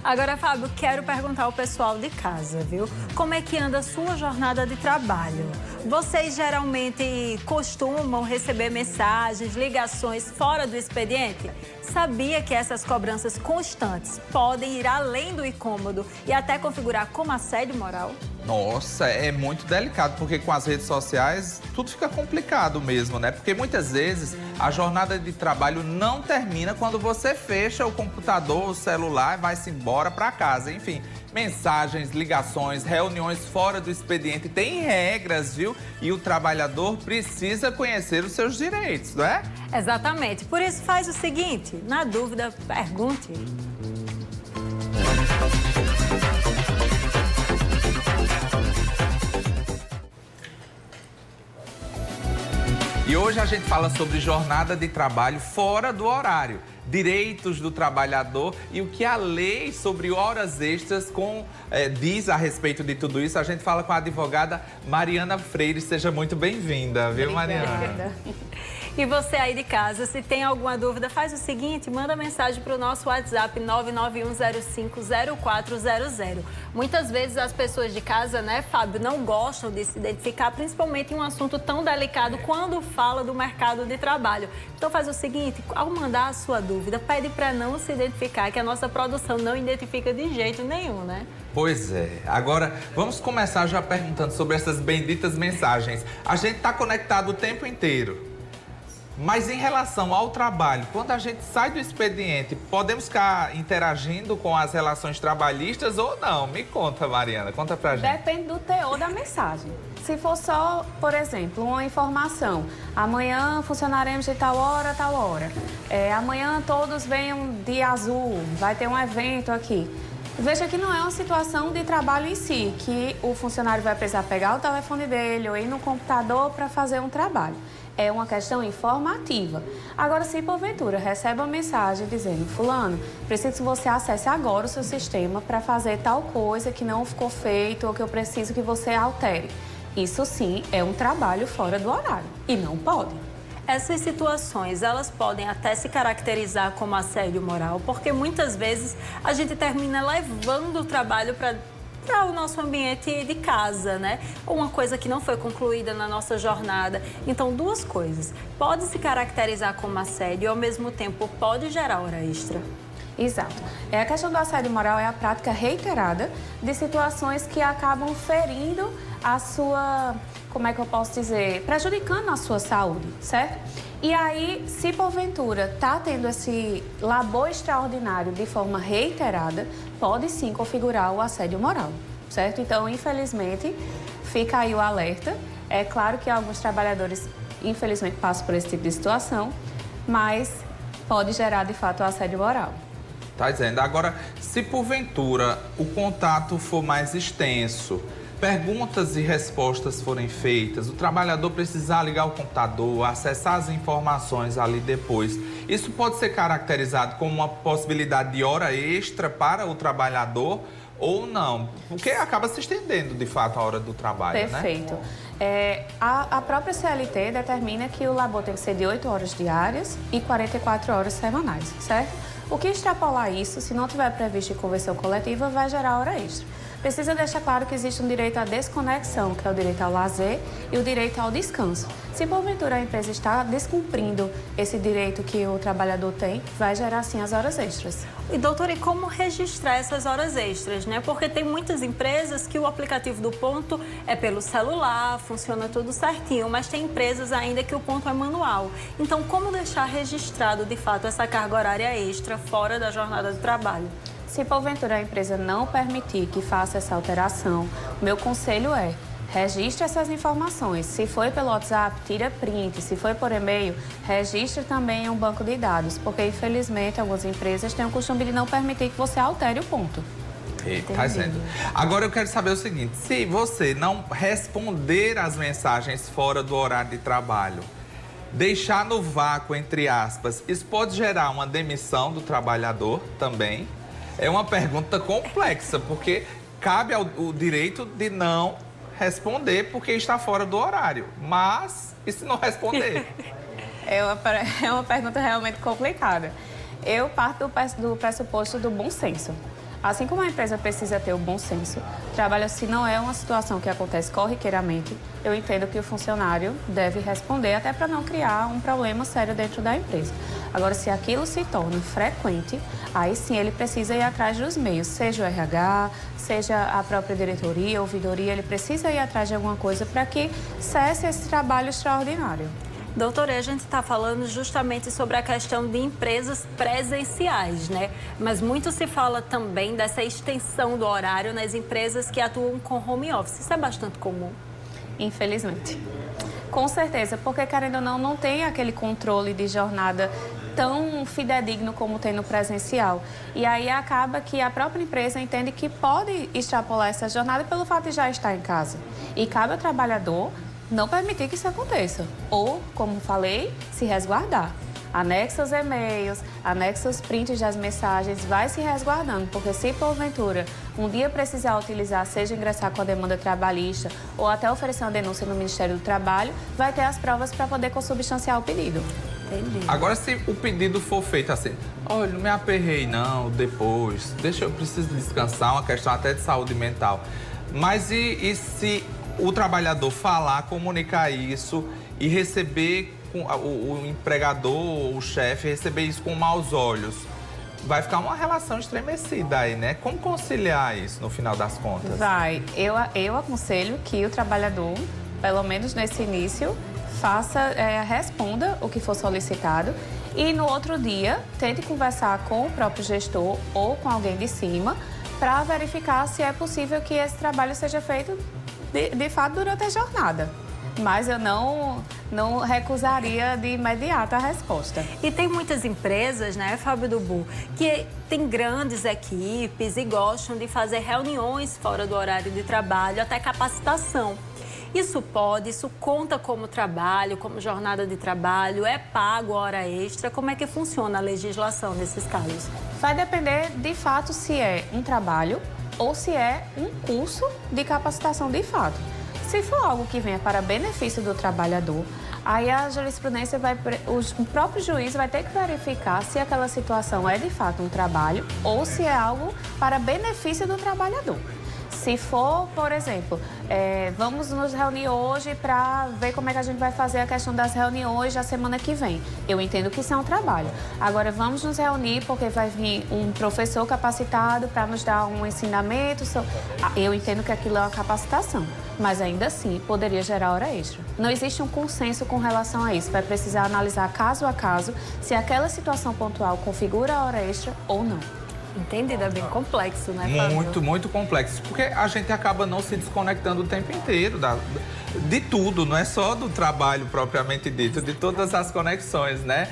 Agora, Fábio, quero perguntar ao pessoal de casa, viu? Como é que anda a sua jornada de trabalho? Vocês geralmente costumam receber mensagens, ligações fora do expediente? Sabia que essas cobranças constantes podem ir além do incômodo e até configurar como assédio moral? Nossa, é muito delicado, porque com as redes sociais tudo fica complicado mesmo, né? Porque muitas vezes a jornada de trabalho não termina quando você fecha o computador, o celular e vai-se embora para casa. Enfim, mensagens, ligações, reuniões fora do expediente tem regras, viu? E o trabalhador precisa conhecer os seus direitos, não é? Exatamente. Por isso faz o seguinte, na dúvida, pergunte. E hoje a gente fala sobre jornada de trabalho fora do horário, direitos do trabalhador e o que a lei sobre horas extras diz a respeito de tudo isso. A gente fala com a advogada Mariana Freire. Seja muito bem-vinda, viu, Mariana? E você aí de casa, se tem alguma dúvida, faz o seguinte, manda mensagem para o nosso WhatsApp 991050400. Muitas vezes as pessoas de casa, né, Fábio, não gostam de se identificar, principalmente em um assunto tão delicado quando fala do mercado de trabalho. Então faz o seguinte, ao mandar a sua dúvida, pede para não se identificar, que a nossa produção não identifica de jeito nenhum, né? Pois é. Agora, vamos começar já perguntando sobre essas benditas mensagens. A gente está conectado o tempo inteiro. Mas em relação ao trabalho, quando a gente sai do expediente, podemos ficar interagindo com as relações trabalhistas ou não? Me conta, Mariana, conta pra gente. Depende do teor da mensagem. Se for só, por exemplo, uma informação, amanhã funcionaremos de tal hora a tal hora, amanhã todos venham de azul, vai ter um evento aqui. Veja que não é uma situação de trabalho em si, que o funcionário vai precisar pegar o telefone dele ou ir no computador para fazer um trabalho. É uma questão informativa. Agora, se porventura recebe uma mensagem dizendo: fulano, preciso que você acesse agora o seu sistema para fazer tal coisa que não ficou feito ou que eu preciso que você altere. Isso sim é um trabalho fora do horário e não pode. Essas situações, elas podem até se caracterizar como assédio moral, porque muitas vezes a gente termina levando o trabalho para o nosso ambiente de casa, né? Uma coisa que não foi concluída na nossa jornada. Então, duas coisas. Pode se caracterizar como assédio e, ao mesmo tempo, pode gerar hora extra. Exato. A questão do assédio moral é a prática reiterada de situações que acabam ferindo a sua, como é que eu posso dizer, prejudicando a sua saúde, certo? E aí, se porventura está tendo esse labor extraordinário de forma reiterada, pode sim configurar o assédio moral, certo? Então, infelizmente, fica aí o alerta. É claro que alguns trabalhadores, infelizmente, passam por esse tipo de situação, mas pode gerar, de fato, o assédio moral. Tá dizendo. Agora, se porventura o contato for mais extenso, perguntas e respostas forem feitas, o trabalhador precisar ligar o computador, acessar as informações ali depois, isso pode ser caracterizado como uma possibilidade de hora extra para o trabalhador ou não? Porque acaba se estendendo, de fato, a hora do trabalho, Perfeito. né? A própria CLT determina que o labor tem que ser de 8 horas diárias e 44 horas semanais, certo? O que extrapolar isso, se não tiver previsto em convenção coletiva, vai gerar hora extra. Precisa deixar claro que existe um direito à desconexão, que é o direito ao lazer e o direito ao descanso. Se porventura a empresa está descumprindo esse direito que o trabalhador tem, vai gerar sim as horas extras. E doutora, e como registrar essas horas extras, né? Porque tem muitas empresas que o aplicativo do ponto é pelo celular, funciona tudo certinho, mas tem empresas ainda que o ponto é manual. Então, como deixar registrado de fato essa carga horária extra fora da jornada de trabalho? Se porventura a empresa não permitir que faça essa alteração, meu conselho é: registre essas informações. Se foi pelo WhatsApp, tira print. Se foi por e-mail, registre também em um banco de dados, porque infelizmente algumas empresas têm o costume de não permitir que você altere o ponto. Tá certo. Agora eu quero saber o seguinte: se você não responder às mensagens fora do horário de trabalho, deixar no vácuo, entre aspas, isso pode gerar uma demissão do trabalhador também? É uma pergunta complexa, porque cabe o direito de não responder porque está fora do horário. Mas, e se não responder? É uma pergunta realmente complicada. Eu parto do pressuposto do bom senso. Assim como a empresa precisa ter o bom senso, trabalho se não é uma situação que acontece corriqueiramente, eu entendo que o funcionário deve responder até para não criar um problema sério dentro da empresa. Agora, se aquilo se torna frequente, aí sim ele precisa ir atrás dos meios, seja o RH, seja a própria diretoria, ouvidoria, ele precisa ir atrás de alguma coisa para que cesse esse trabalho extraordinário. Doutora, a gente está falando justamente sobre a questão de empresas presenciais, né? Mas muito se fala também dessa extensão do horário nas empresas que atuam com home office. Isso é bastante comum? Infelizmente. Com certeza, porque querendo ou não, não tem aquele controle de jornada tão fidedigno como tem no presencial. E aí acaba que a própria empresa entende que pode extrapolar essa jornada pelo fato de já estar em casa. E cabe ao trabalhador não permitir que isso aconteça. Ou, como falei, se resguardar. Anexa os e-mails, anexa os prints das mensagens, vai se resguardando, porque se porventura um dia precisar utilizar, seja ingressar com a demanda trabalhista ou até oferecer uma denúncia no Ministério do Trabalho, vai ter as provas para poder consubstanciar o pedido. Entendi. Agora, se o pedido for feito assim, olha, não me aperrei não, depois, eu preciso descansar, uma questão até de saúde mental. Mas e se o trabalhador falar, comunicar isso e receber, o empregador, o chefe, receber isso com maus olhos? Vai ficar uma relação estremecida aí, né? Como conciliar isso no final das contas? Vai. Eu aconselho que o trabalhador, pelo menos nesse início, responda o que for solicitado e no outro dia tente conversar com o próprio gestor ou com alguém de cima para verificar se é possível que esse trabalho seja feito de fato durante a jornada. Mas eu não recusaria de imediato a resposta. E tem muitas empresas, né, Fábio Dubu, que tem grandes equipes e gostam de fazer reuniões fora do horário de trabalho, até capacitação. Isso conta como trabalho, como jornada de trabalho, é pago hora extra? Como é que funciona a legislação nesses casos? Vai depender, de fato, se é um trabalho ou se é um curso de capacitação de fato. Se for algo que venha para benefício do trabalhador, aí a jurisprudência o próprio juiz vai ter que verificar se aquela situação é de fato um trabalho ou se é algo para benefício do trabalhador. Se for, por exemplo, vamos nos reunir hoje para ver como é que a gente vai fazer a questão das reuniões da semana que vem. Eu entendo que isso é um trabalho. Agora, vamos nos reunir porque vai vir um professor capacitado para nos dar um ensinamento. Eu entendo que aquilo é uma capacitação, mas ainda assim poderia gerar hora extra. Não existe um consenso com relação a isso. Vai precisar analisar caso a caso se aquela situação pontual configura a hora extra ou não. Entendido, é bem complexo, né, Fábio? Muito, muito complexo, porque a gente acaba não se desconectando o tempo inteiro de tudo, não é só do trabalho propriamente dito, de todas as conexões, né?